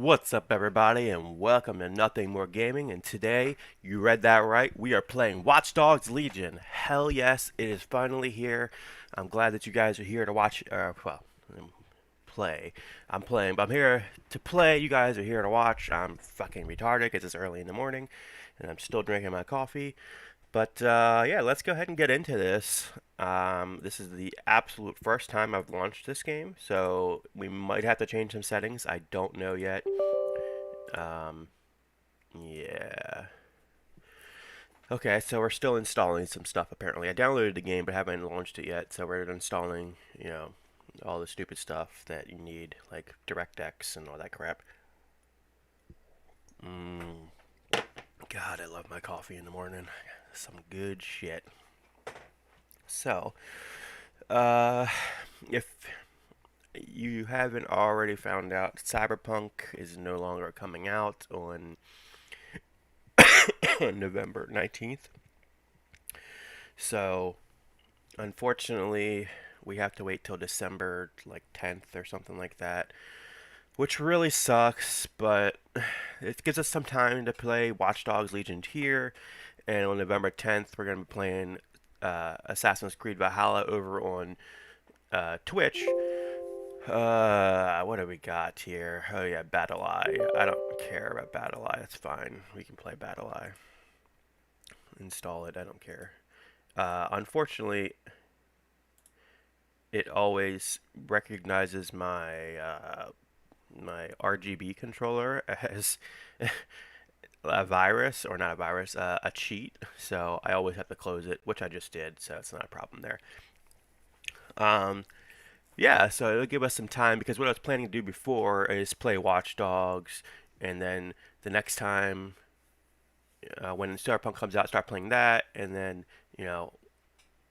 What's up, everybody, and welcome to Nothing More Gaming. And today, you read that right, we are playing Watch Dogs Legion. Hell yes, it is finally here. I'm glad that you guys are here to watch, play. I'm playing, but I'm here to play. You guys are here to watch. I'm fucking retarded because it's early in the morning, and I'm still drinking my coffee. But yeah, let's go ahead and get into this. This is the absolute first time I've launched this game, so we might have to change some settings. I don't know yet. Um, yeah. Okay, so we're still installing some stuff apparently. I downloaded the game but haven't launched it yet, so we're installing, all the stupid stuff that you need, like DirectX and all that crap. Mm. God, I love my coffee in the morning. Some good shit. So, uh, if you haven't already found out, Cyberpunk is no longer coming out on November 19th. So, unfortunately, we have to wait till December like 10th or something like that, which really sucks, but it gives us some time to play Watch Dogs Legion here, and on November 10th, we're going to be playing Assassin's Creed Valhalla over on Twitch. What do we got here? Oh yeah, Battle Eye. I don't care about Battle Eye. That's fine. We can play Battle Eye. Install it. I don't care. Unfortunately, it always recognizes my RGB controller as a virus, or not a virus, a cheat. So I always have to close it, which I just did. So it's not a problem there. Um, Yeah, so it'll give us some time because what I was planning to do before is play Watch Dogs, and then the next time when Cyberpunk comes out, start playing that, and then you know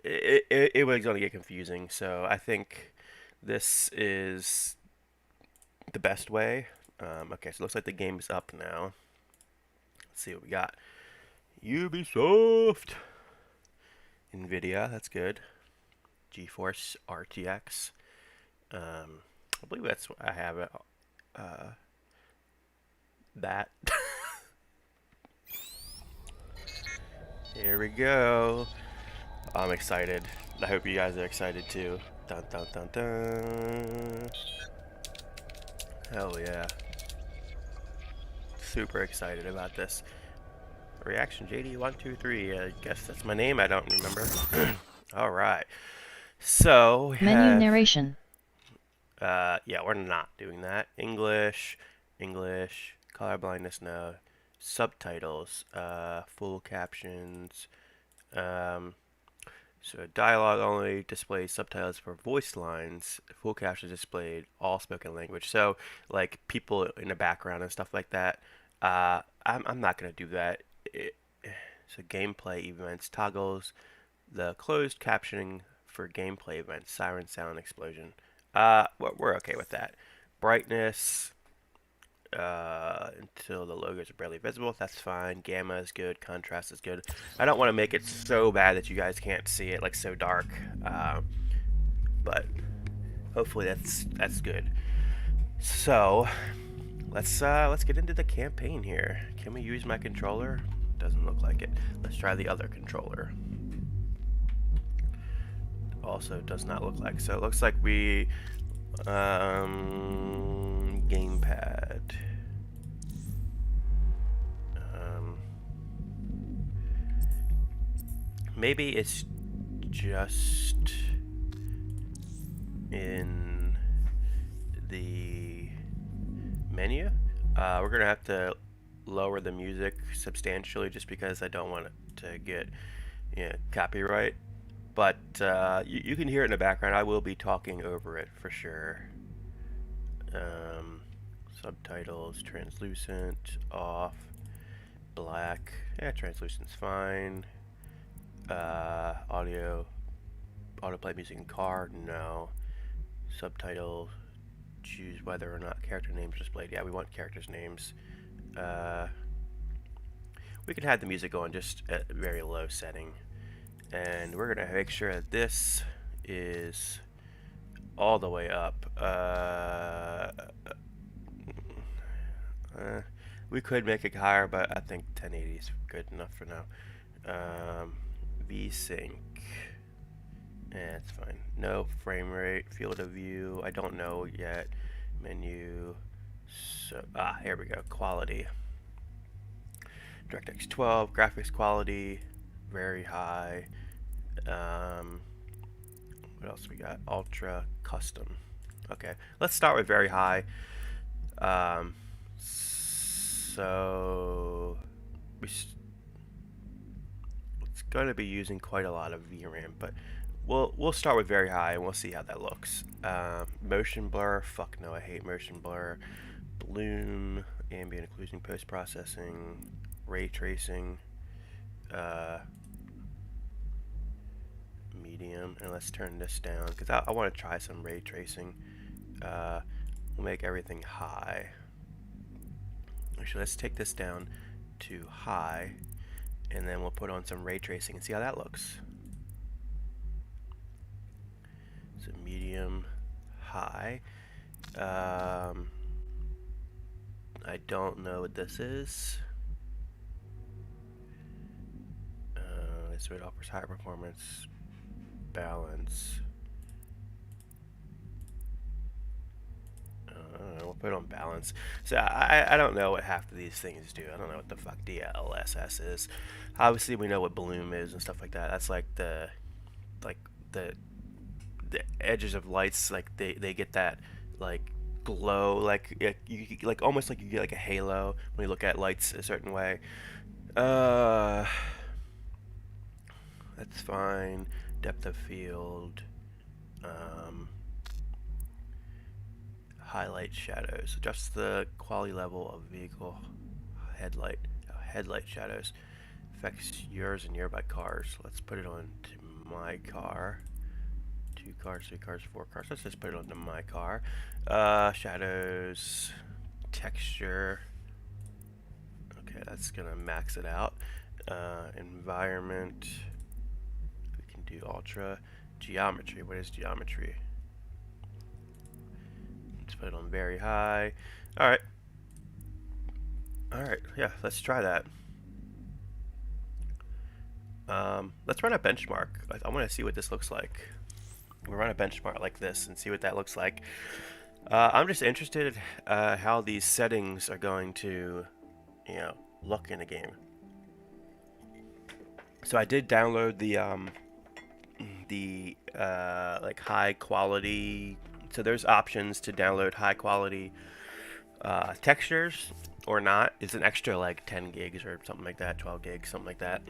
it was going to get confusing. So I think this is the best way. Okay, so it looks like the game's up now. Let's see what we got. Ubisoft, Nvidia, that's good. GeForce RTX. I believe that's what I have it. Uh, that. Here we go. I'm excited. I hope you guys are excited too. Dun dun dun dun. Hell yeah. Super excited about this. Reaction JD123. I guess that's my name. I don't remember. Alright. So we Menu have. narration. Yeah, we're not doing that. English. English. Color blindness, no. Subtitles. Full captions. Um, So dialogue only displays subtitles for voice lines. Full captions displayed all spoken language. So like people in the background and stuff like that. I'm not gonna do that. So gameplay events toggles the closed captioning for gameplay events. Siren sound explosion. We're okay with that. Brightness until the logos are barely visible. That's fine. Gamma is good. Contrast is good. I don't want to make it so bad that you guys can't see it, like so dark. But hopefully that's good. So let's get into the campaign here. Can we use my controller? Doesn't look like it. Let's try the other controller. Also does not look like. So it looks like we gamepad. Maybe it's just in the menu. We're gonna have to lower the music substantially just because I don't want it to get copyright. But you can hear it in the background. I will be talking over it for sure. Um, Subtitles, translucent, off, black. Yeah, translucent's fine. Audio, autoplay music in car, no. Subtitles, choose whether or not character names are displayed. Yeah, we want characters' names. We can have the music going just at a very low setting. And we're going to make sure that this is all the way up. We could make it higher, but I think 1080 is good enough for now. VSync. It's fine. No frame rate, field of view. I don't know yet. Menu. So here we go. Quality. DirectX 12. Graphics quality. Very high. What else we got? Ultra custom. Okay, let's start with very high. So it's going to be using quite a lot of VRAM, but we'll start with very high and we'll see how that looks. Motion blur. Fuck no, I hate motion blur. Bloom, ambient occlusion, post processing, ray tracing. Medium, and let's turn this down because I want to try some ray tracing. We'll make everything high. Actually, let's take this down to high, and then we'll put on some ray tracing and see how that looks. So medium, high. I don't know what this is. This rate offers higher performance. Balance. We'll put it on balance. So I don't know what half of these things do. I don't know what the fuck DLSS is. Obviously we know what bloom is and stuff like that. That's like the edges of lights, like they get that like glow, like you like almost like you get like a halo when you look at lights a certain way. That's fine. Depth of field. Highlight shadows. Adjust the quality level of vehicle headlight shadows. Affects yours and nearby cars. Let's put it on to my car. 2 cars, 3 cars, 4 cars. Let's just put it onto my car. Shadows, texture. Okay, that's gonna max it out. Environment. We can do ultra. Geometry. What is geometry? Let's put it on very high. Alright. Alright, yeah, let's try that. Let's run a benchmark. I want to see what this looks like. We'll run a benchmark like this and see what that looks like. I'm just interested how these settings are going to, look in a game. So I did download the like high quality. So there's options to download high quality textures or not. It's an extra like 10 gigs or something like that, 12 gigs, something like that.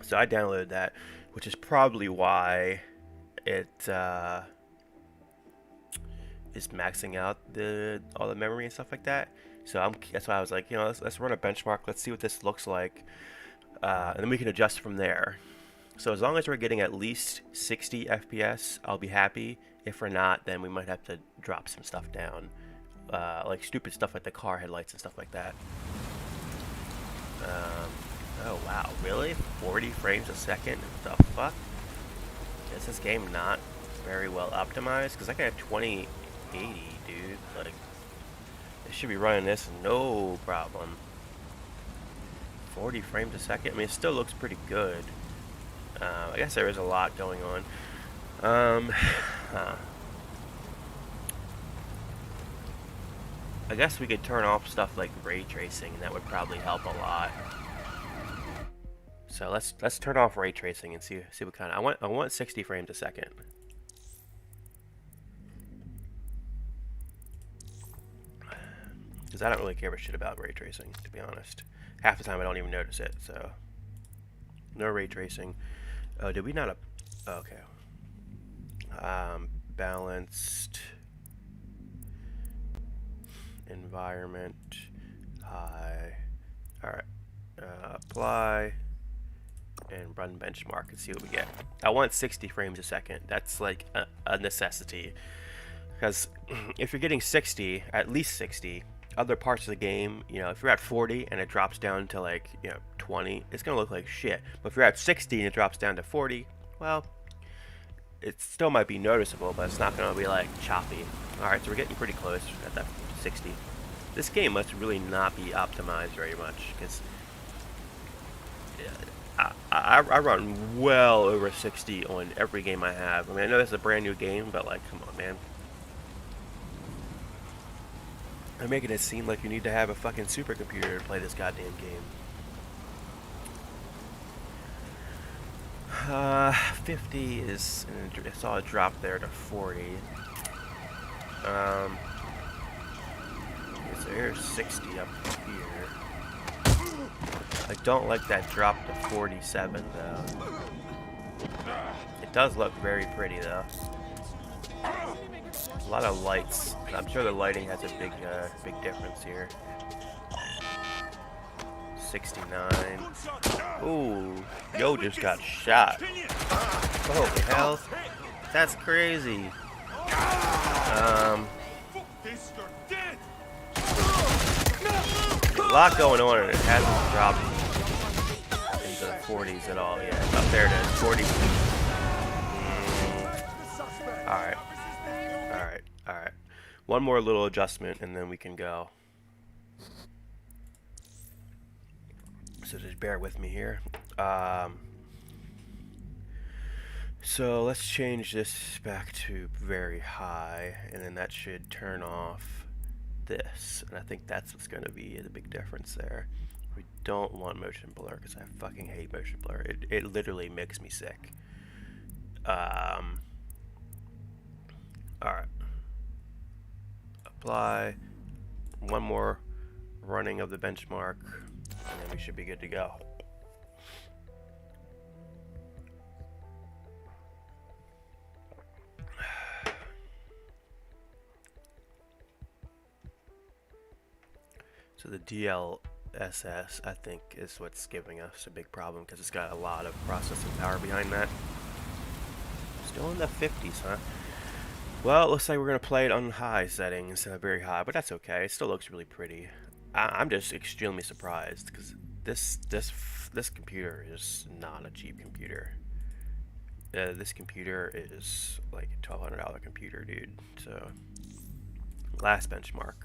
So I downloaded that, which is probably why it is maxing out all the memory and stuff like that. So that's why I was like, let's run a benchmark. Let's see what this looks like, and then we can adjust from there. So as long as we're getting at least 60 FPS, I'll be happy. If we're not, then we might have to drop some stuff down, like stupid stuff like the car headlights and stuff like that. Oh wow, really? 40 frames a second? What the fuck? Is this game not very well optimized? Because I got 2080, dude. Like, it should be running this no problem. 40 frames a second? I mean, it still looks pretty good. I guess there is a lot going on. I guess we could turn off stuff like ray tracing, and that would probably help a lot. So let's turn off ray tracing and see what kind of I want 60 frames a second. Because I don't really care a shit about ray tracing, to be honest. Half the time I don't even notice it. So no ray tracing. Oh, did we not? Okay. Balanced environment high. All right. Apply and run benchmark and see what we get. I want 60 frames a second. That's like a necessity, because if you're getting 60, at least 60, other parts of the game, if you're at 40 and it drops down to like 20, it's gonna look like shit. But if you're at 60 and it drops down to 40, well, it still might be noticeable, but it's not gonna be like choppy. All right, so we're getting pretty close at that 60. This game must really not be optimized very much, because I run well over 60 on every game I have. I mean, I know it's a brand new game, but like, come on, man. They're making it seem like you need to have a fucking supercomputer to play this goddamn game. 50 is, I saw a drop there to 40. So here's 60 up here. I don't like that drop to 47 though. It does look very pretty though. A lot of lights. I'm sure the lighting has a big difference here. 69. Ooh, yo just got shot. Holy hell. That's crazy. A lot going on and it hasn't dropped into the 40s at all yet. Up there it is, 40. Alright. Alright, alright. One more little adjustment and then we can go. So just bear with me here. So let's change this back to very high, and then that should turn off this. And I think that's what's going to be the big difference there. We don't want motion blur because I fucking hate motion blur. It literally makes me sick. Alright. Apply. One more running of the benchmark. And then we should be good to go. So the DLSS, I think, is what's giving us a big problem because it's got a lot of processing power behind that. Still in the 50s, huh? Well, it looks like we're going to play it on high settings instead of very high, but that's okay. It still looks really pretty. I'm just extremely surprised because this computer is not a cheap computer. This computer is like a $1,200 computer, dude. So, last benchmark.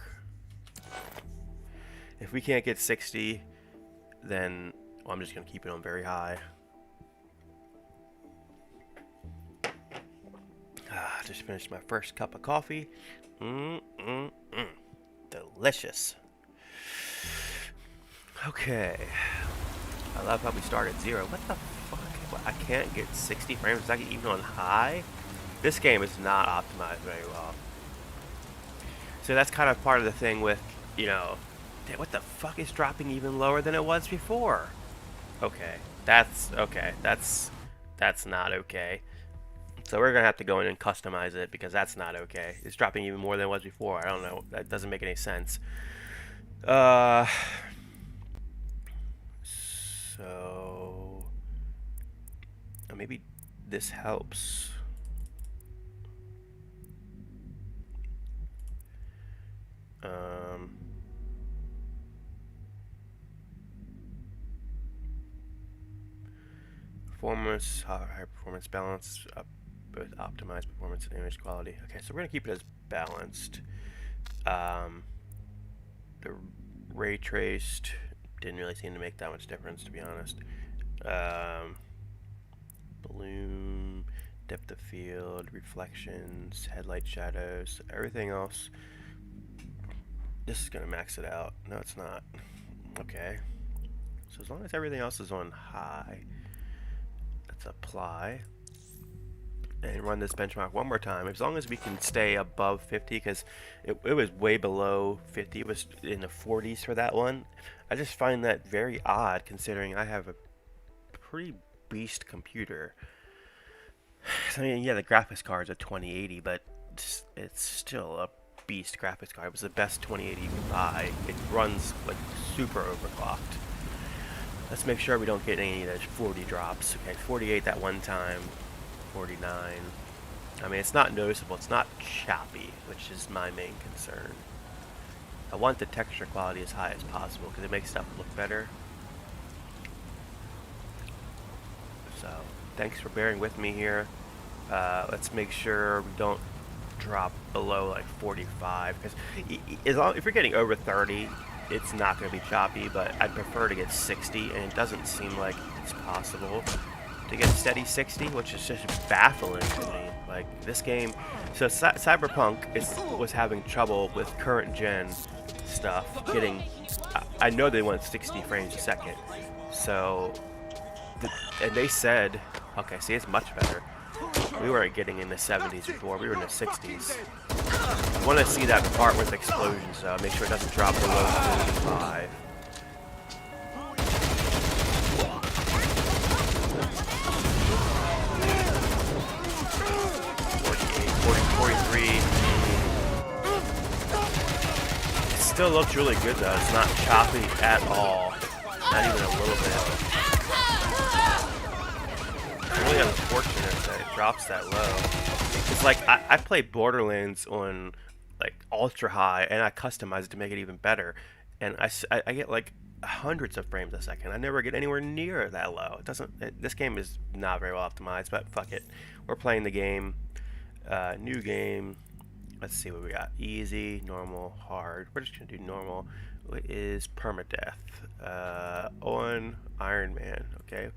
If we can't get 60, then I'm just gonna keep it on very high. Just finished my first cup of coffee. Delicious. Okay. I love how we start at 0. What the fuck? What, I can't get 60 frames a second even on high? This game is not optimized very well. So that's kind of part of the thing with, you know, what the fuck is dropping even lower than it was before? Okay. That's not okay. So we're gonna have to go in and customize it because that's not okay. It's dropping even more than it was before. I don't know. That doesn't make any sense. So maybe this helps. Performance, high performance balance, both optimized performance and image quality. Okay, so we're gonna keep it as balanced. The ray traced didn't really seem to make that much difference, to be honest. Bloom, depth of field, reflections, headlight shadows, everything else. This is gonna max it out. No, it's not. Okay. So as long as everything else is on high, let's apply and run this benchmark one more time. As long as we can stay above 50, because it was way below 50. It was in the 40s for that one. I just find that very odd considering I have a pretty beast computer. I mean, yeah, the graphics card is a 2080, but it's still a beast graphics card. It was the best 2080 you can buy. It runs like super overclocked. Let's make sure we don't get any of those 40 drops. Okay, 48 that one time, 49. I mean, it's not noticeable. It's not choppy, which is my main concern. I want the texture quality as high as possible because it makes stuff look better. So, thanks for bearing with me here. Let's make sure we don't drop below like 45, because if you're getting over 30, it's not going to be choppy, but I'd prefer to get 60, and it doesn't seem like it's possible to get steady 60, which is just baffling to me. Like, this game, so Cyberpunk was having trouble with current gen stuff getting, I know they want 60 frames a second, so, and they said, okay, see, it's much better. We weren't getting in the 70s before, we were in the 60s. I want to see that part with explosions, though. Make sure it doesn't drop below 45. It still looks really good, though. It's not choppy at all. Not even a little bit. It's really unfortunate that it drops that low. It's like, I play Borderlands on like ultra high, and I customize it to make it even better, and I get like hundreds of frames a second. I never get anywhere near that low. It doesn't. This game is not very well optimized, but fuck it. We're playing the game. New game. Let's see what we got. Easy, normal, hard. We're just gonna do normal. What is permadeath? On Iron Man. Okay.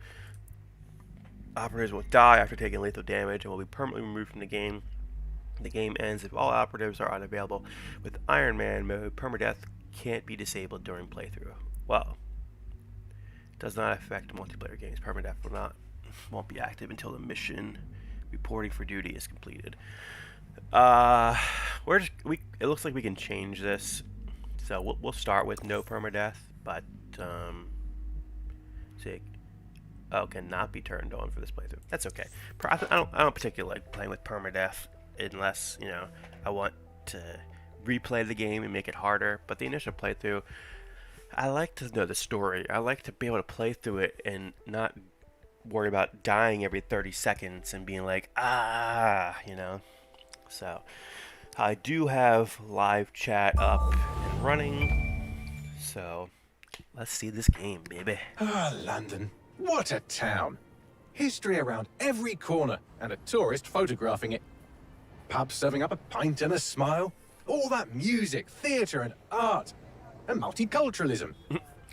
Operatives will die after taking lethal damage and will be permanently removed from the game. The game ends if all operatives are unavailable. With Iron Man mode, permadeath can't be disabled during playthrough. Well, it does not affect multiplayer games. Permadeath won't be active until the mission reporting for duty is completed. It looks like we can change this, so we'll start with no permadeath, but see. Oh, cannot be turned on for this playthrough. That's okay. I don't particularly like playing with permadeath unless, you know, I want to replay the game and make it harder. But the initial playthrough, I like to know the story. I like to be able to play through it and not worry about dying every 30 seconds and being like, you know. So, I do have live chat up and running. So, let's see this game, baby. London. What a town. History around every corner and a tourist photographing it. Pubs serving up a pint and a smile. All that music, theatre and art. And multiculturalism.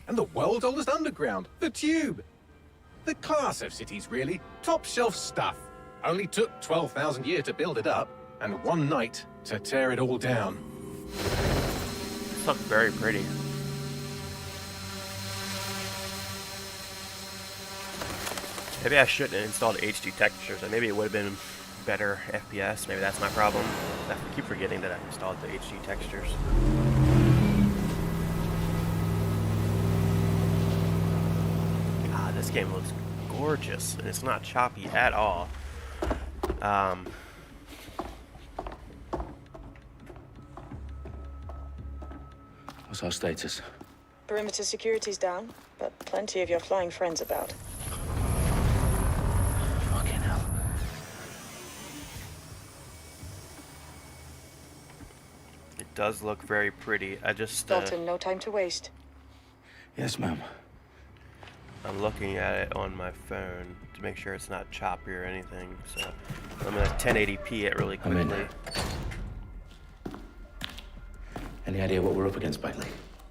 And the world's oldest underground, the Tube. The class of cities, really. Top shelf stuff. Only took 12,000 years to build it up, and one night to tear it all down. This looks very pretty. Maybe I shouldn't have installed HD textures. Maybe it would have been better FPS. Maybe that's my problem. I keep forgetting that I installed the HD textures. God, this game looks gorgeous, and it's not choppy at all. What's our status? Perimeter security's down, but plenty of your flying friends about. Fucking hell. It does look very pretty. I just... Dalton, no time to waste. Yes, ma'am. I'm looking at it on my phone to make sure it's not choppy or anything. So I'm gonna 1080p it really I'm in quickly. now. Any idea what we're up against, Bagley?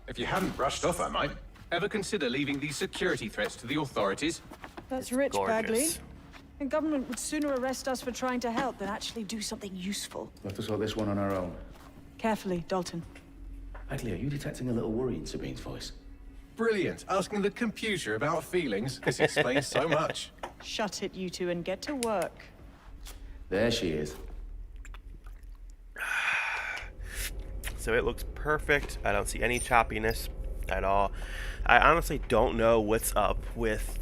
If you hadn't brushed off, I might. Ever consider leaving these security threats to the authorities? That's rich, Gorgeous. Bagley. The government would sooner arrest us for trying to help than actually do something useful. We'll have to sort this one on our own. Carefully, Dalton. Bagley, are you detecting a little worry in Sabine's voice? Brilliant. Asking the computer about feelings. This explains so much. Shut it, you two, and get to work. There she is. So it looks perfect. I don't see any choppiness at all. I honestly don't know what's up with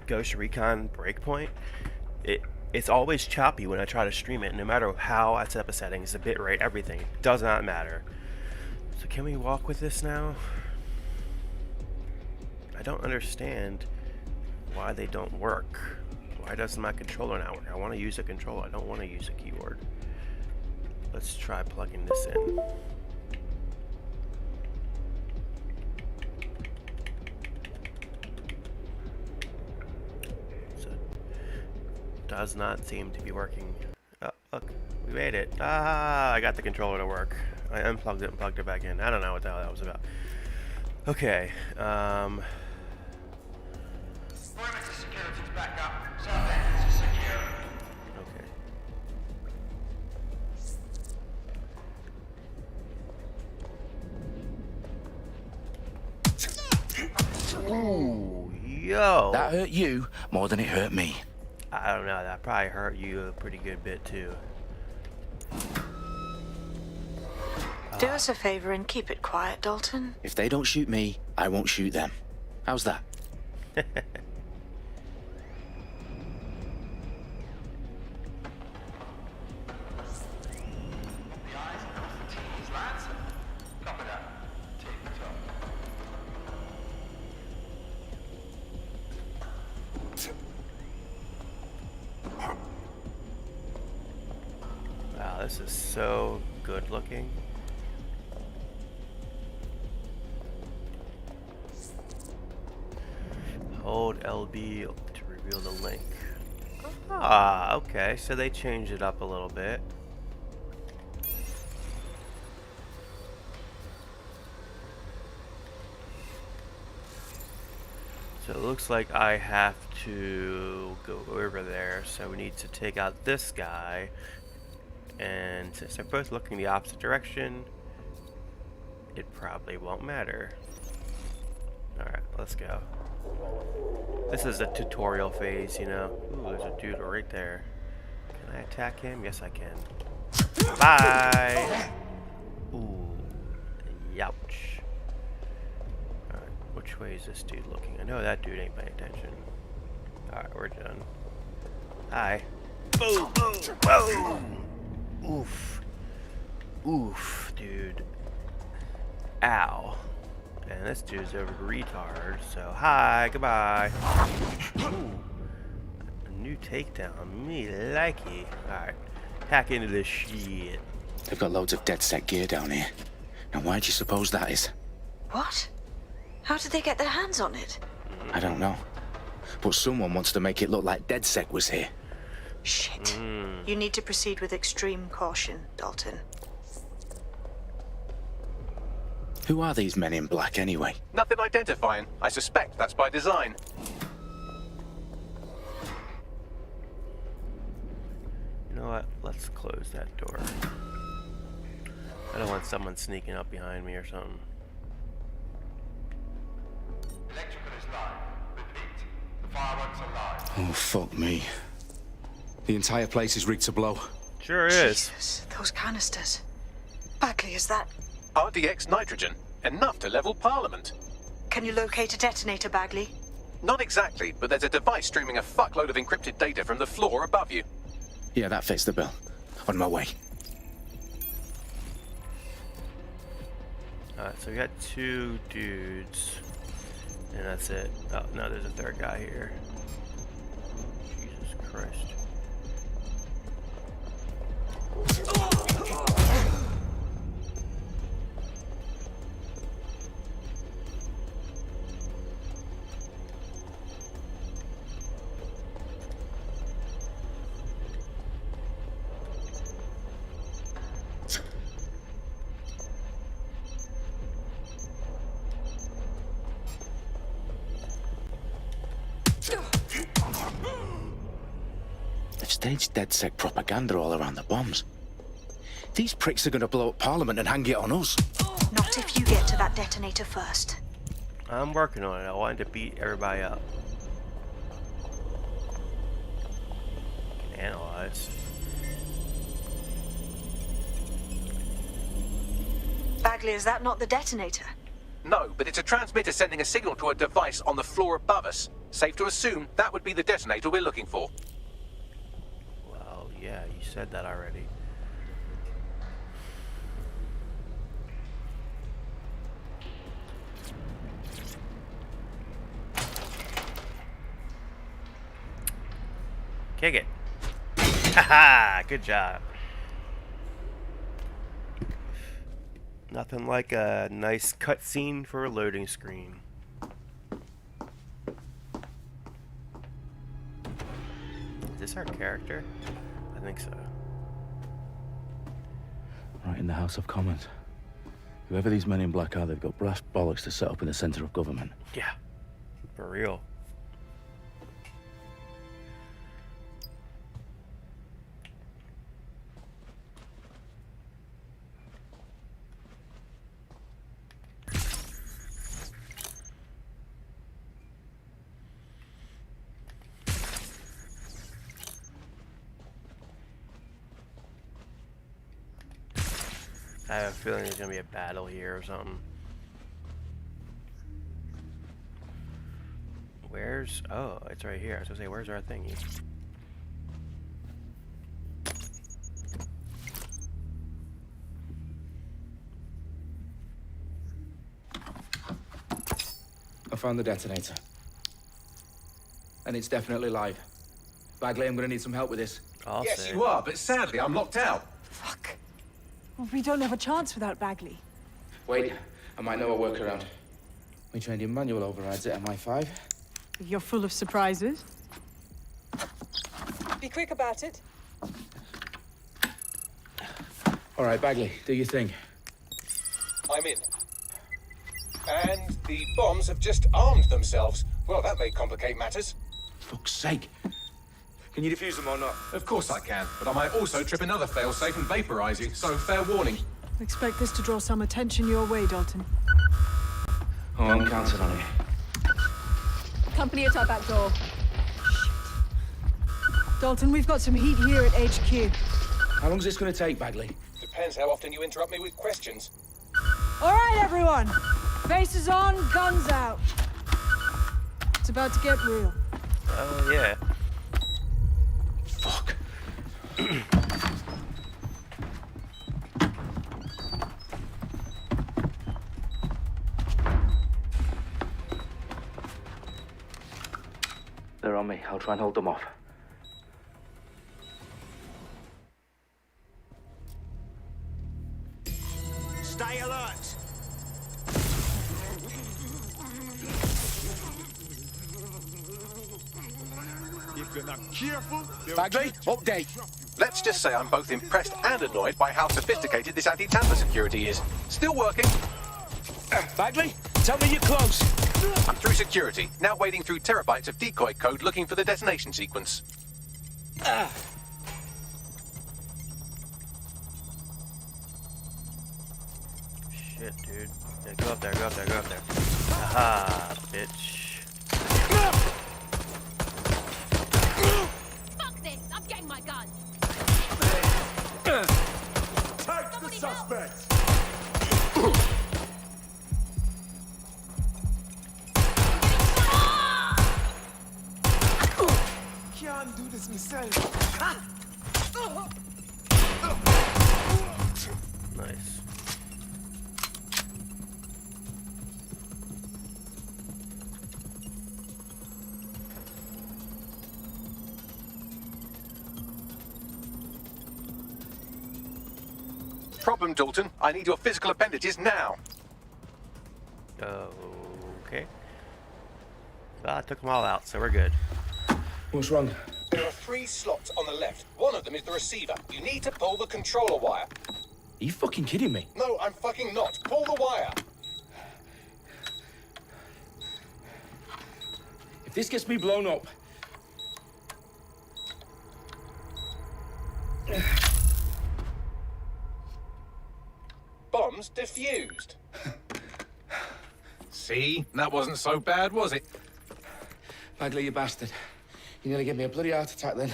Ghost Recon Breakpoint. It's always choppy when I try to stream it, no matter how I set up a settings, the bitrate, everything. Does not matter. So can we walk with this now? I don't understand why they don't work. Why doesn't my controller not work? I want to use a controller. I don't want to use a keyboard. Let's try plugging this in. So, does not seem to be working. Look, we made it. Ah, I got the controller to work. I unplugged it and plugged it back in. I don't know what the hell that was about. Okay, Perimeter security's back up. South end is secure. okay. Ooh, yo. That hurt you more than it hurt me. I don't know, that probably hurt you a pretty good bit too. Do us a favor and keep it quiet, Dalton. If they don't shoot me, I won't shoot them. How's that? Wow, this is so good looking. Hold LB to reveal the link. Ah, okay, so they changed it up a little bit. So it looks like I have to go over there, so we need to take out this guy. And since they're both looking the opposite direction, it probably won't matter. Alright, let's go. This is a tutorial phase, you know. Ooh, there's a dude right there. Can I attack him? Yes, I can. Bye! Ooh, youch. Alright, which way is this dude looking? I know that dude ain't paying attention. Alright, we're done. Hi. Boom, boom, boom! Oof. Oof, dude. Ow. And this dude's a retard, so hi, goodbye. Ooh. A new takedown. Me likey. Alright. Hack into this shit. They've got loads of DedSec gear down here. Now why do you suppose that is? What? How did they get their hands on it? I don't know. But someone wants to make it look like DedSec was here. Shit. You need to proceed with extreme caution, Dalton. Who are these men in black anyway? Nothing identifying. I suspect that's by design. You know what? Let's close that door. I don't want someone sneaking up behind me or something. Electrical is live. Repeat. Fireworks are live. Oh, fuck me. The entire place is rigged to blow. Sure is. Jesus, those canisters. Bagley, is that... RDX nitrogen. Enough to level Parliament. Can you locate a detonator, Bagley? Not exactly, but there's a device streaming a fuckload of encrypted data from the floor above you. Yeah, that fits the bill. On my way. Alright, so we got two dudes. And that's it. Oh, no, there's a third guy here. Jesus Christ. They've staged DedSec propaganda all around the bombs. These pricks are going to blow up Parliament and hang it on us. Not if you get to that detonator first. I'm working on it. I wanted to beat everybody up. Can analyze. Bagley, is that not the detonator? No, but it's a transmitter sending a signal to a device on the floor above us. Safe to assume that would be the detonator we're looking for. Well, yeah, you said that already. Kick it. Haha, good job. Nothing like a nice cutscene for a loading screen. Is this our character? I think so. right in the House of Commons. Whoever these men in black are, they've got brass bollocks to set up in the centre of government. Yeah, for real. I have a feeling there's gonna be a battle here or something. Where's... Oh, it's right here. I was gonna say, where's our thingy? I found the detonator. And it's definitely live. Bagley, I'm gonna need some help with this. I'll Yes, say. you are, but sadly I'm locked out. Fuck. Well, we don't have a chance without Bagley. Wait, I might know a workaround. We trained in manual overrides at MI5. You're full of surprises. Be quick about it. All right, Bagley, do your thing. I'm in. And the bombs have just armed themselves. Well, that may complicate matters. Fuck's sake. Can you defuse them or not? Of course I can, but I might also trip another failsafe and vaporize you, so fair warning. Expect this to draw some attention your way, Dalton. Oh, I'm counting on it. Company at our back door. Shit. Dalton, we've got some heat here at HQ. How long's this gonna take, Bagley? Depends how often you interrupt me with questions. All right, everyone. Faces on, guns out. It's about to get real. Oh, yeah. Fuck. They're on me. I'll try and hold them off. Stay alert! If you're not careful, Bagley, update. Let's just say I'm both impressed and annoyed by how sophisticated this anti-tamper security is. Still working. Bagley, tell me you're close. I'm through security, now wading through terabytes of decoy code looking for the detonation sequence. Shit, dude. Yeah, go up there, go up there, go up there. Aha, bitch. Fuck this! I'm getting my gun! take the suspects! Can't do this myself. Nice. Problem, Dalton. I need your physical appendages now. Okay. Well, I took them all out, so we're good. What's wrong? There are 3 slots on the left. One of them is the receiver. You need to pull the controller wire. Are you fucking kidding me? No, I'm fucking not. Pull the wire. If this gets me blown up... Bombs defused. See? That wasn't so bad, was it? Bagley, you bastard. You nearly gave me a bloody heart attack then.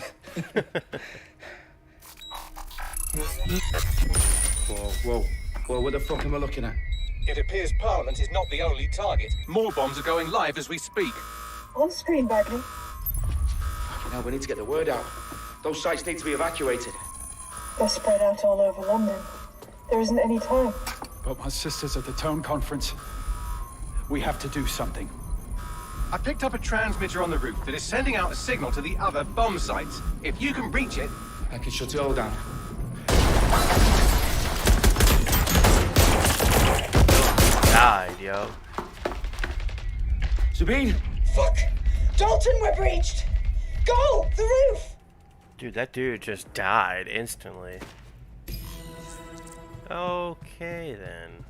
Whoa. What the fuck am I looking at? It appears Parliament is not the only target. More bombs are going live as we speak. On screen, Bagley. Now we need to get the word out. Those sites need to be evacuated. They're spread out all over London. There isn't any time. But my sister's at the town conference. We have to do something. I picked up a transmitter on the roof that is sending out a signal to the other bomb sites. If you can reach it... I can shut it all down. Died, yo. Sabine! Fuck! Dalton, we're breached! Go! The roof! Dude, that dude just died instantly. Okay then.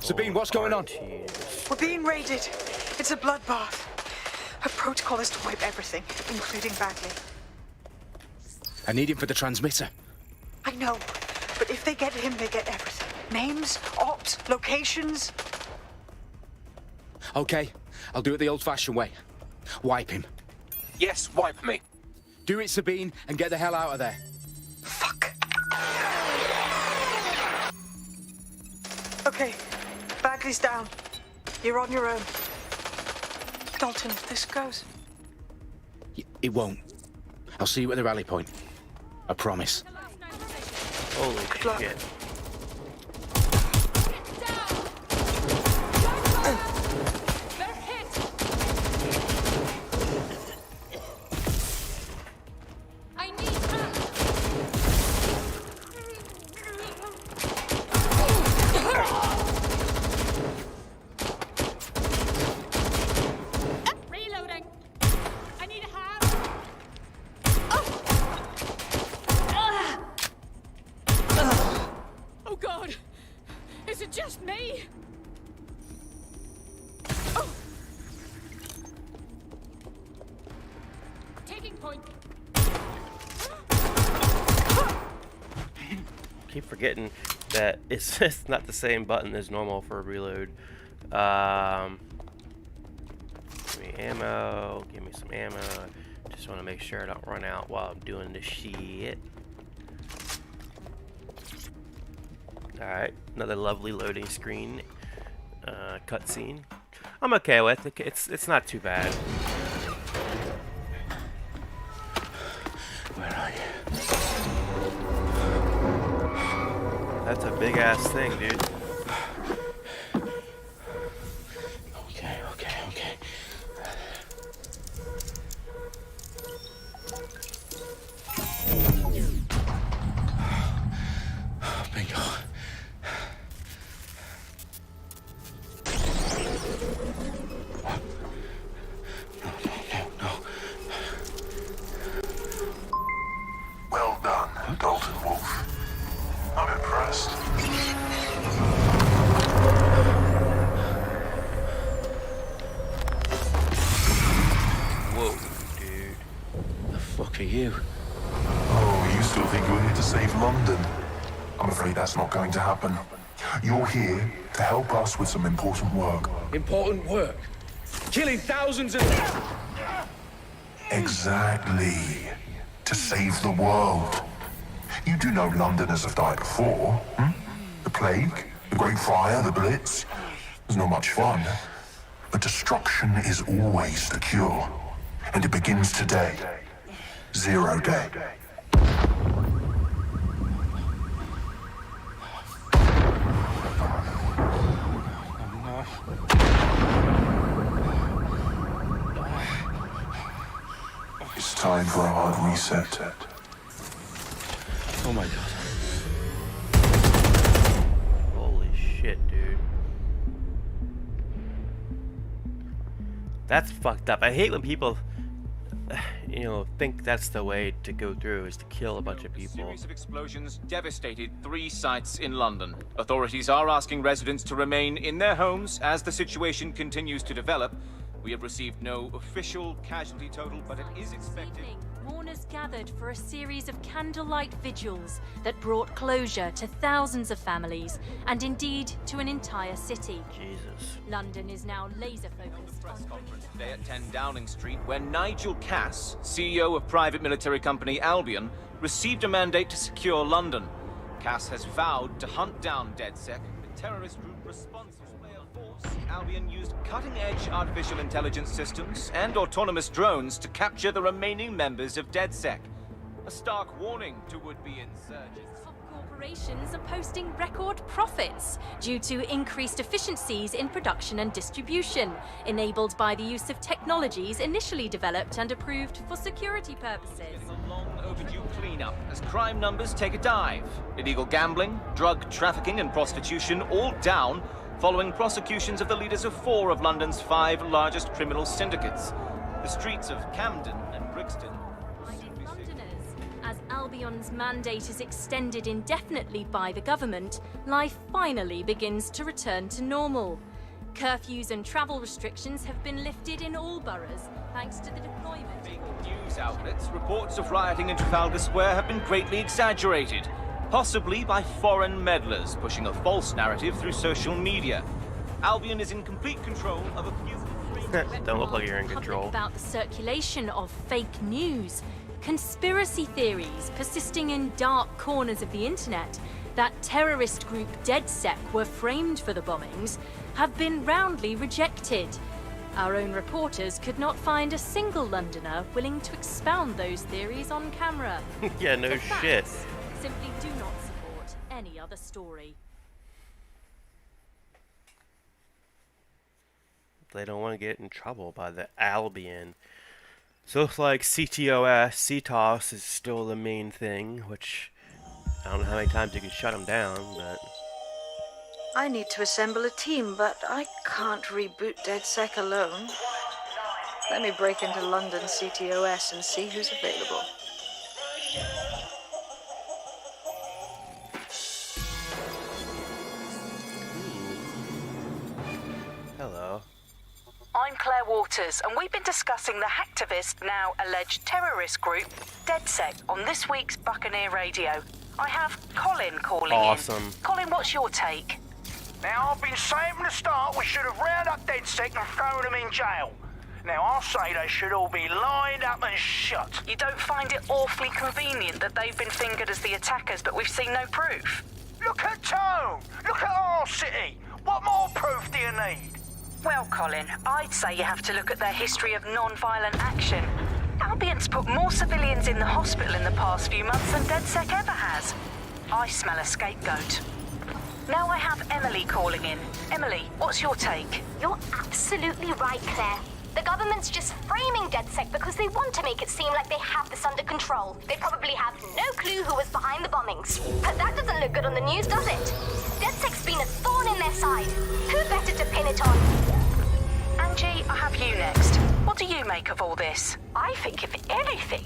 Sabine, what's going on? RTs. We're being raided. It's a bloodbath. Her protocol is to wipe everything, including Bagley. I need him for the transmitter. I know, but if they get him, they get everything. Names, ops, locations. Okay, I'll do it the old-fashioned way. Wipe him. Yes, wipe me. Do it, Sabine, and get the hell out of there. Fuck. Okay, Bagley's down. You're on your own. Dalton, if this goes... It won't. I'll see you at the rally point. I promise. Holy Good luck. shit. I need help. Reloading. I need a hand. Oh God! Is it just me? Oh. Taking point. Keep forgetting that it's just not the same button as normal for reload. Give me ammo. Give me some ammo. Just want to make sure I don't run out while I'm doing this shit. Alright, another lovely loading screen. Cutscene. I'm okay with it. It's not too bad. Where are you? That's a big ass thing, dude. Okay, okay, okay. Bingo. No. Well done, Dalton Wolf. I'm impressed. Whoa, dude. The fuck are you? Oh, you still think you're here to save London? I'm afraid that's not going to happen. You're here to help us with some important work. Important work. Killing thousands of... Exactly. To save the world. You do know Londoners have died before, hmm? The plague, the Great Fire, the Blitz. It's not much fun. But destruction is always the cure. And it begins today. 0 day. It's time for a hard reset. Oh my god. Holy shit, dude. That's fucked up. I hate when people, think that's the way to go through, is to kill a bunch of A people. series of explosions devastated 3 sites in London. Authorities are asking residents to remain in their homes as the situation continues to develop. We have received no official casualty total, but it is expected. Mourners gathered for a series of candlelight vigils that brought closure to thousands of families and indeed to an entire city. Jesus. London is now laser focused Press on conference today at 10 Downing Street, where Nigel Cass, CEO of private military company Albion, received a mandate to secure London. Cass has vowed to hunt down DedSec, the terrorist group responsible. Albion used cutting-edge artificial intelligence systems and autonomous drones to capture the remaining members of DedSec. A stark warning to would-be insurgents. top corporations are posting record profits due to increased efficiencies in production and distribution, enabled by the use of technologies initially developed and approved for security purposes. Getting a long overdue cleanup as crime numbers take a dive. Illegal gambling, drug trafficking and prostitution all down following prosecutions of the leaders of 4 of London's 5 largest criminal syndicates. The streets of Camden and Brixton. Londoners, As Albion's mandate is extended indefinitely by the government, life finally begins to return to normal. Curfews and travel restrictions have been lifted in all boroughs, thanks to the deployment. Big news outlets, reports of rioting in Trafalgar Square have been greatly exaggerated, possibly by foreign meddlers pushing a false narrative through social media. Albion is in complete control of a few... Don't look like you're in control. About the circulation of fake news, conspiracy theories persisting in dark corners of the internet that terrorist group DedSec were framed for the bombings have been roundly rejected. Our own reporters could not find a single Londoner willing to expound those theories on camera. Yeah, no The shit. facts simply do not support any other story. They don't want to get in trouble by the Albion. So looks like CTOS, CTOS is still the main thing, which I don't know how many times you can shut them down, but... I need to assemble a team, but I can't reboot DedSec alone. Let me break into London CTOS and see who's available. Hello. I'm Claire Waters, and we've been discussing the hacktivist, now alleged terrorist group, DedSec, on this week's Buccaneer Radio. I have Colin calling Awesome. in. Colin, what's your take? Now, I've been saying from the start we should have rounded up DedSec and thrown them in jail. Now, I'll say they should all be lined up and shot. You don't find it awfully convenient that they've been fingered as the attackers, but we've seen no proof? Look at Tone! Look at our city! What more proof do you need? Well, Colin, I'd say you have to look at their history of non-violent action. Albion's put more civilians in the hospital in the past few months than DedSec ever has. I smell a scapegoat. Now I have Emily calling in. Emily, what's your take? You're absolutely right, Claire. The government's just framing DedSec because they want to make it seem like they have this under control. They probably have no clue who was behind the bombings. But that doesn't look good on the news, does it? DedSec's been a thorn in their side. Who better to pin it on? Angie, I have you next. What do you make of all this? I think, if anything,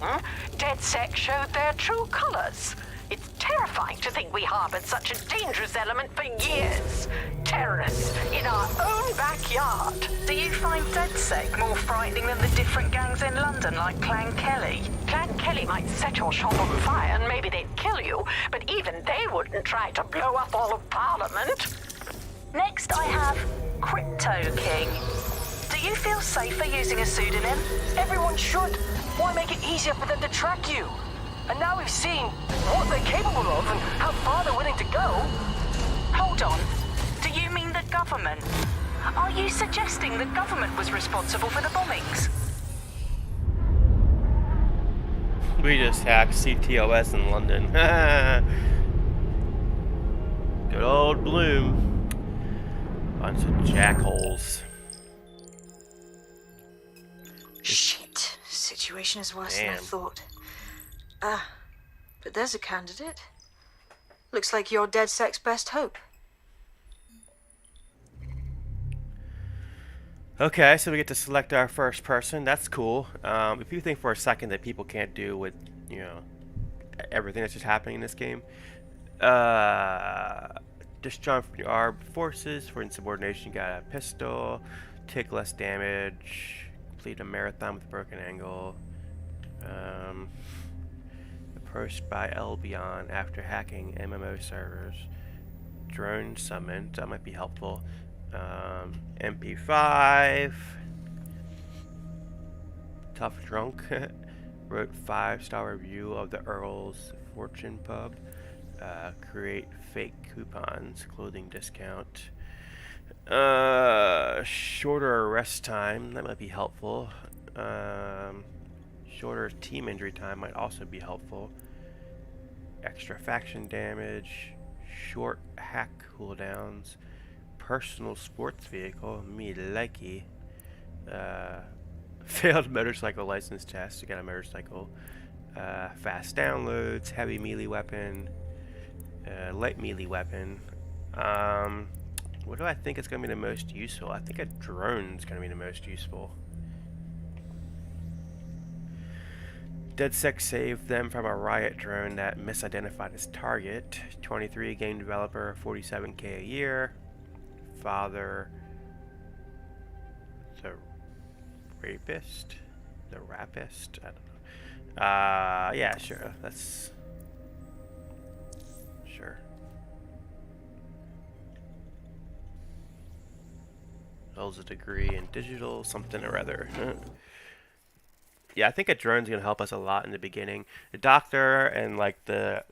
DedSec showed their true colors. It's terrifying to think we harbored such a dangerous element for years. Terrorists in our own backyard. Do you find DedSec more frightening than the different gangs in London, like Clan Kelly? Clan Kelly might set your shop on fire and maybe they'd kill you, but even they wouldn't try to blow up all of Parliament. Next, I have Crypto King. Do you feel safer using a pseudonym? Everyone should. Why make it easier for them to track you? And now we've seen what they're capable of and how far they're willing to go. Hold on. Do you mean the government? Are you suggesting the government was responsible for the bombings? We just hacked CTOS in London. Good old Bloom. Bunch of jackholes. Shit. Situation is worse than I Damn. thought. But there's a candidate. Looks like you're DedSec's best hope. Okay, so we get to select our first person. That's cool. If you think for a second that people can't do with, you know, everything that's just happening in this game, discharge from your armed forces for insubordination. You got a pistol, take less damage, complete a marathon with a broken angle. Approached by Albion after hacking MMO servers. Drone summoned. That might be helpful. MP5. Tough Drunk. Wrote 5-star review of the Earl's Fortune Pub. Create fake coupons. Clothing discount. Shorter arrest time. That might be helpful. Shorter team injury time might also be helpful. Extra faction damage. Short hack cooldowns. Personal sports vehicle. Me likey. Failed motorcycle license test. You got a motorcycle. Fast downloads. Heavy melee weapon. Light melee weapon. What do I think is going to be the most useful? I think a drone is going to be the most useful. DedSec saved them from a riot drone that misidentified its target. 23, game developer, 47K a year. Father, the rapist? The rapist? I don't know. Yeah, sure. That's... Sure. Holds a degree in digital something or other. Yeah, I think a drone's gonna help us a lot in the beginning. The doctor and like the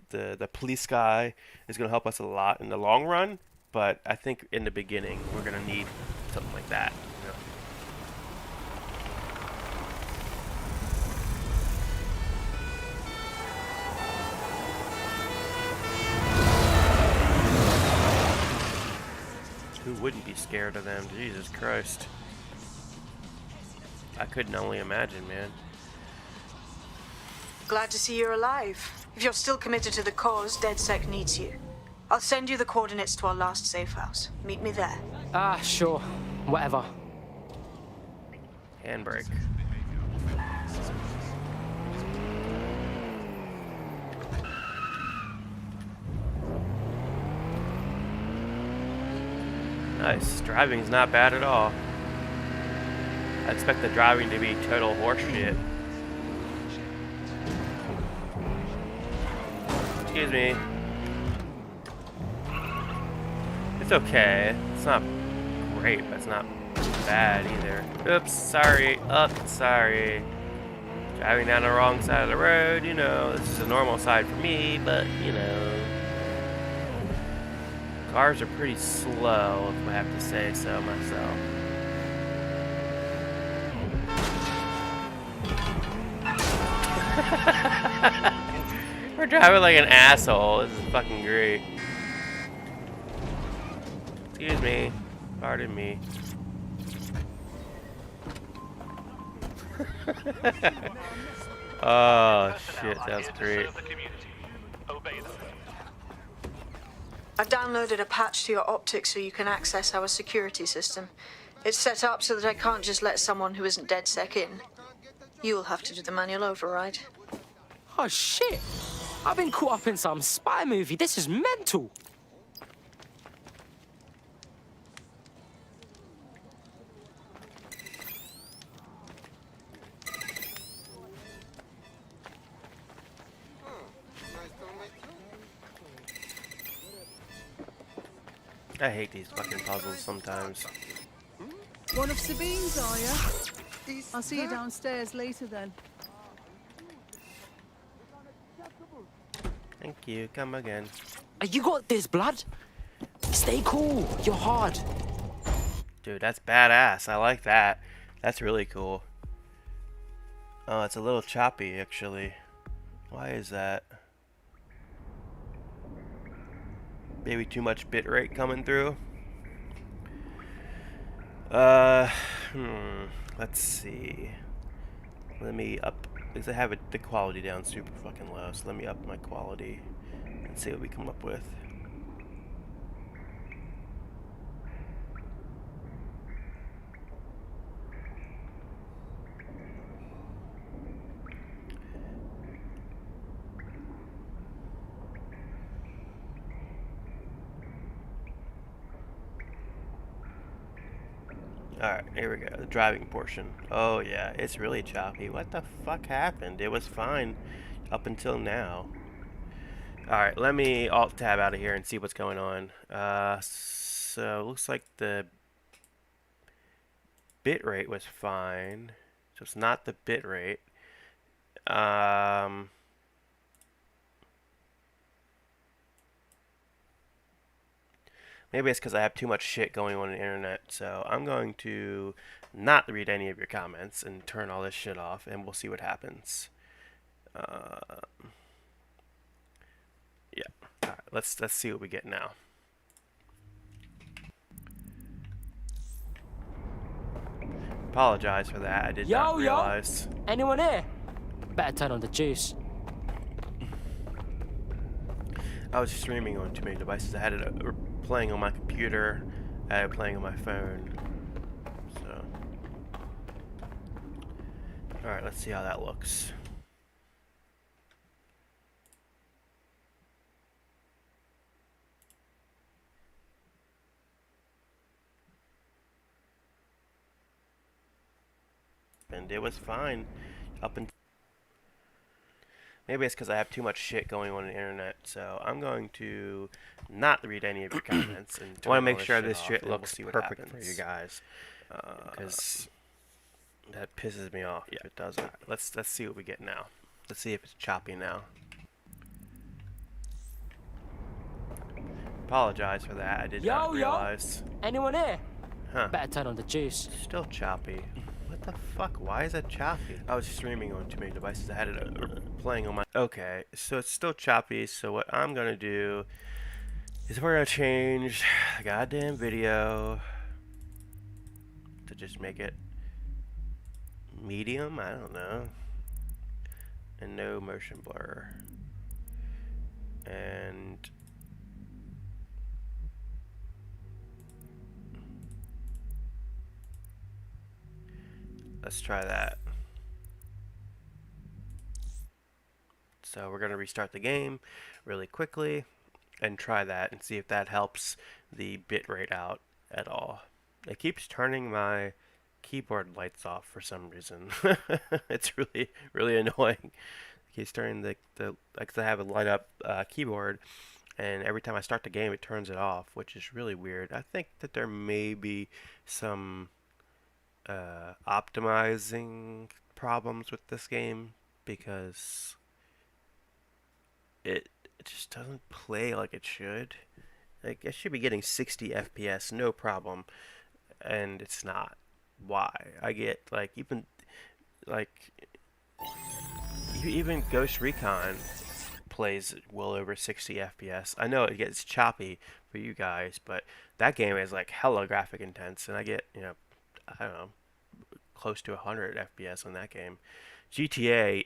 police guy is gonna help us a lot in the long run, but I think in the beginning we're gonna need something like that. You know? Who wouldn't be scared of them? Jesus Christ. I couldn't only imagine, man. Glad to see you're alive. If you're still committed to the cause, DedSec needs you. I'll send you the coordinates to our last safe house. Meet me there. Ah, sure. Whatever. Handbrake. Nice. Driving's not bad at all. I expect the driving to be total horseshit. Excuse me. It's okay. It's not great, but it's not bad either. Oops, sorry. Sorry. Driving down the wrong side of the road, you know. This is a normal side for me, but, you know. Cars are pretty slow, if I have to say so myself. We're driving like an asshole. This is fucking great. Excuse me. Pardon me. Oh shit, that's great. I've downloaded a patch to your optics so you can access our security system. It's set up so that I can't just let someone who isn't DedSec in. You'll have to do the manual override. Oh shit! I've been caught up in some spy movie. This is mental. I hate these fucking puzzles sometimes. One of Sabine's, are you? I'll see you downstairs later then. Thank you. Come again. You got this, blood. Stay cool. You're hard. Dude, that's badass. I like that. That's really cool. Oh, it's a little choppy, actually. Why is that? Maybe too much bitrate coming through. Let's see. Let me up, because I have the quality down super fucking low, so let me up my quality and see what we come up with. Alright, here we go. The driving portion. Oh yeah, it's really choppy. What the fuck happened? It was fine up until now. Alright, let me alt tab out of here and see what's going on. So it looks like the bitrate was fine. So it's not the bitrate. Maybe it's because I have too much shit going on the internet, so I'm going to not read any of your comments and turn all this shit off, and we'll see what happens. Yeah. All right, let's see what we get now. Apologize for that. I did not realize. Yo! Anyone here? Better turn on the juice. I was streaming on too many devices. I had it playing on my computer, I had it playing on my phone. So, all right, let's see how that looks. happened. It was fine up until... Maybe it's because I have too much shit going on the internet, so I'm going to not read any of your comments and want to make sure this shit looks perfect for you guys, because that pisses me off if it doesn't. Let's see what we get now. Let's see if it's choppy now. Apologize for that. I did not realize. Anyone here? Huh. Better turn on the juice. Still choppy. What the fuck? Why is it choppy? I was streaming on too many devices. I had it playing on my... Okay, so it's still choppy. So what I'm gonna do is we're gonna change the goddamn video to just make it medium. I don't know. And no motion blur. And let's try that. So we're going to restart the game really quickly and try that and see if that helps the bitrate out at all. It keeps turning my keyboard lights off for some reason. It's really annoying. It keeps turning like I have a light up keyboard, and every time I start the game it turns it off, which is really weird. I think that there may be some optimizing problems with this game, because it just doesn't play like it should. Like, I should be getting 60 FPS no problem, and it's not. Why? I get like even Ghost Recon plays well over 60 FPS. I know it gets choppy for you guys, but that game is like hella graphic intense, and I get, you know, I don't know, close to 100 FPS on that game. GTA,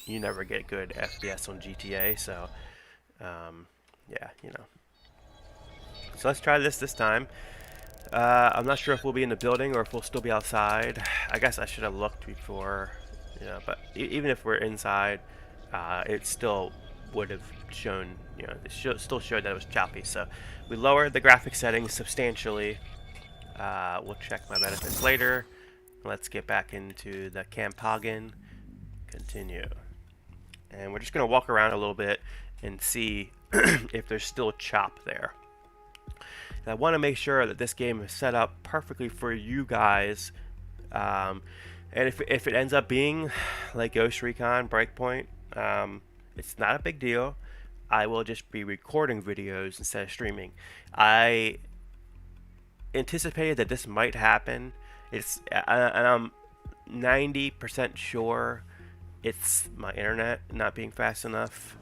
you never get good FPS on GTA, so yeah, you know. So let's try this time. I'm not sure if we'll be in the building or if we'll still be outside. I guess I should have looked before, you know, but even if we're inside, it still would have shown, you know, it still showed that it was choppy. So we lowered the graphic settings substantially. We'll check my benefits later. Let's get back into the Campagen. Continue. And we're just going to walk around a little bit and see if there's still chop there. And I want to make sure that this game is set up perfectly for you guys. And if it ends up being like Ghost Recon Breakpoint, it's not a big deal. I will just be recording videos instead of streaming. I anticipated that this might happen. And I'm 90% sure it's my internet not being fast enough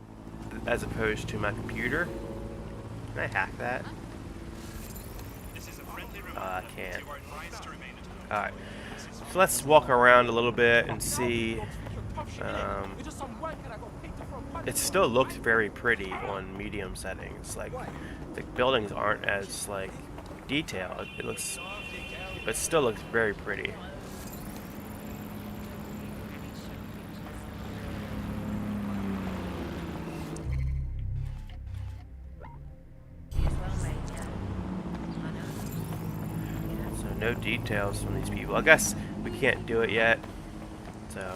as opposed to my computer. Can I hack that? I can't. Alright. So let's walk around a little bit and see. It still looks very pretty on medium settings. Like, the buildings aren't as like detailed. It still looks very pretty. So no details from these people. I guess we can't do it yet. So,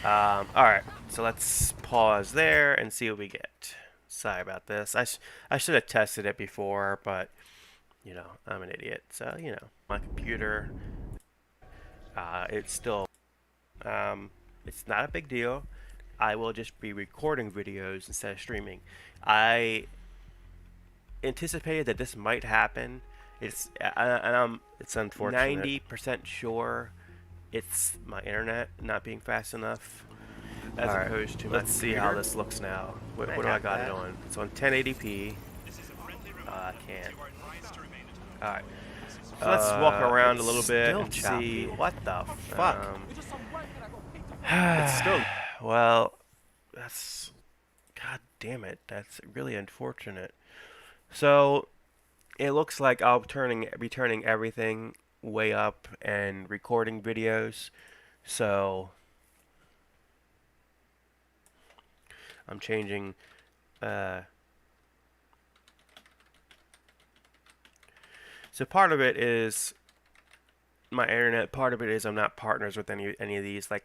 alright. So let's pause there and see what we get. Sorry about this. I should have tested it before, but you know, I'm an idiot. So, you know, my computer, it's still, it's not a big deal. I will just be recording videos instead of streaming. I anticipated that this might happen. It's unfortunate. 90% sure it's my internet not being fast enough as opposed to my computer. Let's see how this looks now. What do I got it on? It's on 1080p. I can't. Alright. So let's walk around a little bit and see. What the fuck? It's still... Well, that's... God damn it. That's really unfortunate. So, it looks like I'll be turning everything way up and recording videos. So, I'm changing... So part of it is my internet. Part of it is I'm not partners with any of these. I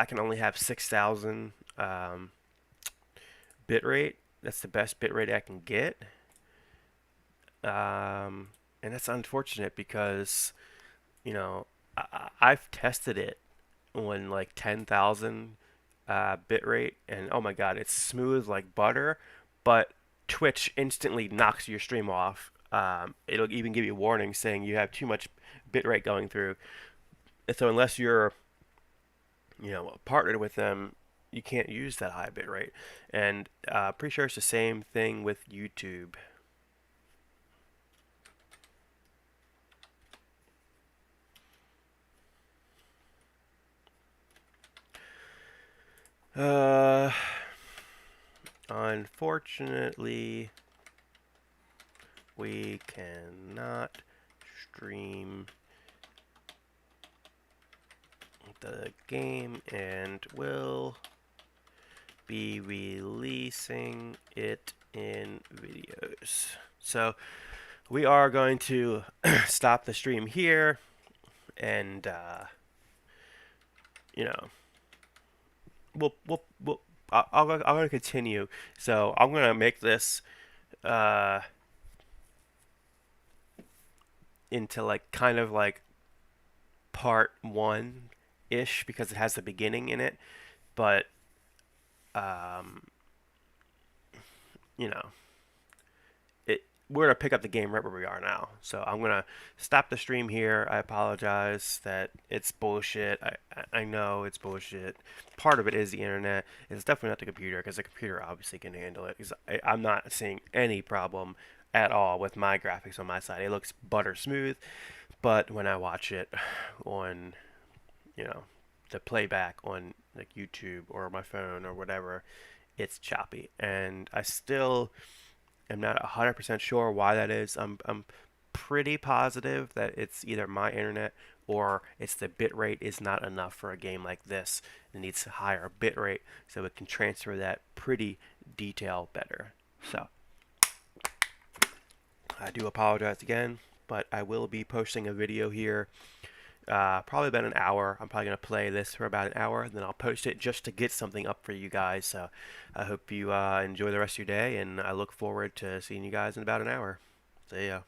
can only have 6,000 bitrate. That's the best bitrate I can get. And that's unfortunate because, you know, I've tested it on like 10,000 bitrate, and oh my god, it's smooth like butter, but Twitch instantly knocks your stream off. It'll even give you a warning saying you have too much bitrate going through. And so unless you're, partnered with them, you can't use that high bitrate. And pretty sure it's the same thing with YouTube. Unfortunately, we cannot stream the game and will be releasing it in videos. So we are going to stop the stream here, and I'm going to continue. So I'm going to make this into like kind of like part 1-ish because it has the beginning in it, but we're gonna pick up the game right where we are now. So I'm gonna stop the stream here. I apologize that it's bullshit. I know it's bullshit. Part of it is the internet. It's definitely not the computer because the computer obviously can handle it. I'm not seeing any problem at all with my graphics on my side. It looks butter smooth, but when I watch it on, the playback on like YouTube or my phone or whatever, it's choppy, and I still am not 100% sure why that is. I'm pretty positive that it's either my internet or it's the bitrate is not enough for a game like this. It needs a higher bitrate so it can transfer that pretty detail better. So I do apologize again, but I will be posting a video here probably about an hour. I'm probably going to play this for about an hour, then I'll post it just to get something up for you guys. So I hope you enjoy the rest of your day, and I look forward to seeing you guys in about an hour. See ya.